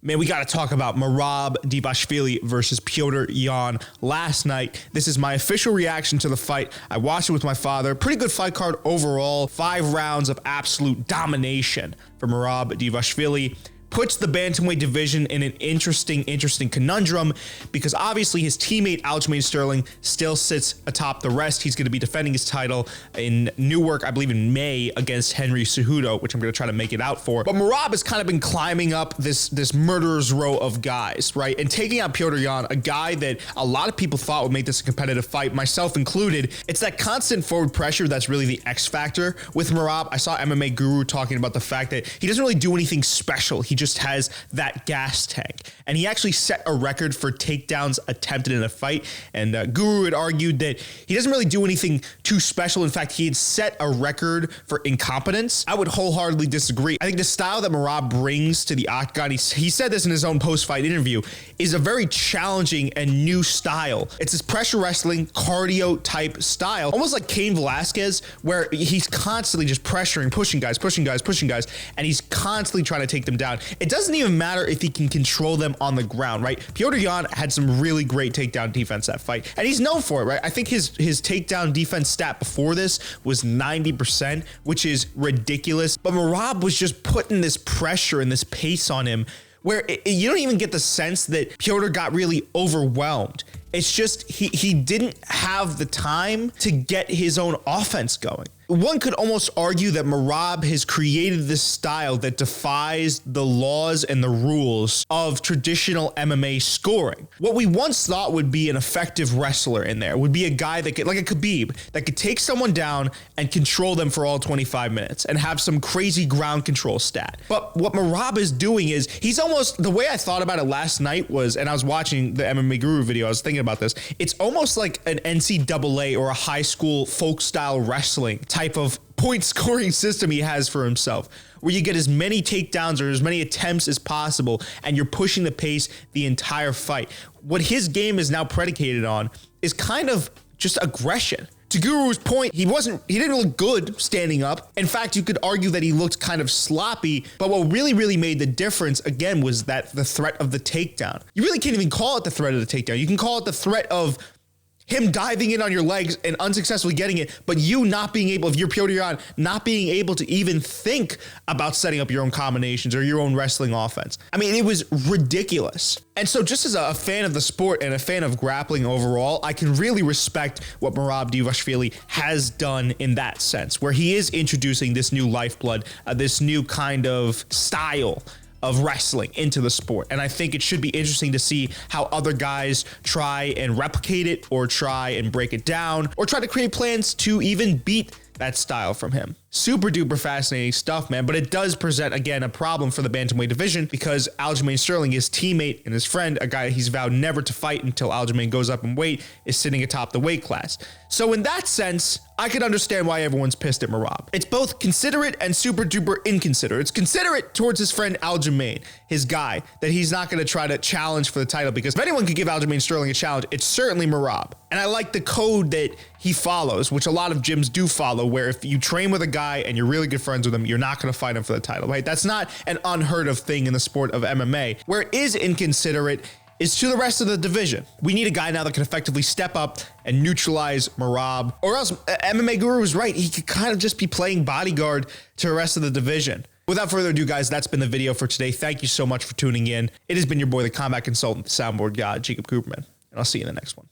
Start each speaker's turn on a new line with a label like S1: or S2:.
S1: Man, we got to talk about Merab Dvalishvili versus Petr Yan last night. This is my official reaction to the fight. I watched it with my father. Pretty good fight card overall. 5 rounds of absolute domination for Merab Dvalishvili. Puts the bantamweight division in an interesting conundrum because obviously his teammate Aljamain Sterling still sits atop the rest. He's going to be defending his title in Newark, I believe in May, against Henry Cejudo, which I'm going to try to make it out for. But Merab has kind of been climbing up this murderer's row of guys, right? And taking out Petr Yan, a guy that a lot of people thought would make this a competitive fight, myself included. It's that constant forward pressure that's really the X factor with Merab. I saw MMA Guru talking about the fact that he doesn't really do anything special. He just has that gas tank. And he actually set a record for takedowns attempted in a fight. And Guru had argued that he doesn't really do anything too special. In fact, he had set a record for incompetence. I would wholeheartedly disagree. I think the style that Merab brings to the octagon, he said this in his own post-fight interview, is a very challenging and new style. It's this pressure wrestling, cardio type style, almost like Cain Velasquez, where he's constantly just pressuring, pushing guys, and he's constantly trying to take them down. It doesn't even matter if he can control them on the ground, right? Petr Yan had some really great takedown defense that fight, and he's known for it, right? I think his takedown defense stat before this was 90%, which is ridiculous. But Merab was just putting this pressure and this pace on him where you don't even get the sense that Petr got really overwhelmed. It's just he didn't have the time to get his own offense going. One could almost argue that Merab has created this style that defies the laws and the rules of traditional MMA scoring. What we once thought would be an effective wrestler in there would be a guy that could, like a Khabib, that could take someone down and control them for all 25 minutes and have some crazy ground control stat. But what Merab is doing is he's almost, the way I thought about it last night was, and I was watching the MMA Guru video, I was thinking about this, it's almost like an NCAA or a high school folk style wrestling type of point scoring system he has for himself, where you get as many takedowns or as many attempts as possible and you're pushing the pace the entire fight. What his game is now predicated on is kind of just aggression. To Guru's point, he didn't look good standing up. In fact, you could argue that he looked kind of sloppy, but what really made the difference, again, was that the threat of the takedown. You really can't even call it the threat of the takedown. You can call it the threat of him diving in on your legs and unsuccessfully getting it, but you not being able, if you're Petr Yan, not being able to even think about setting up your own combinations or your own wrestling offense. I mean, it was ridiculous. And so just as a fan of the sport and a fan of grappling overall, I can really respect what Merab Dvalishvili has done in that sense, where he is introducing this new lifeblood, this new kind of style of wrestling into the sport. And I think it should be interesting to see how other guys try and replicate it or try and break it down or try to create plans to even beat that style from him. Super duper fascinating stuff, man. But it does present, again, a problem for the bantamweight division because Aljamain Sterling, his teammate and his friend, a guy he's vowed never to fight until Aljamain goes up in weight, is sitting atop the weight class. So in that sense, I could understand why everyone's pissed at Merab. It's both considerate and super duper inconsiderate. It's considerate towards his friend Aljamain, his guy, that he's not going to try to challenge for the title, because if anyone could give Aljamain Sterling a challenge, it's certainly Merab. And I like the code that he follows, which a lot of gyms do follow, where if you train with a guy and you're really good friends with him, you're not going to fight him for the title, right? That's not an unheard of thing in the sport of MMA. Where it is inconsiderate is to the rest of the division. We need a guy now that can effectively step up and neutralize Merab, or else MMA Guru was right. He could kind of just be playing bodyguard to the rest of the division. Without further ado, guys, that's been the video for today. Thank you so much for tuning in. It has been your boy, the combat consultant, the soundboard god, Jacob Cooperman, and I'll see you in the next one.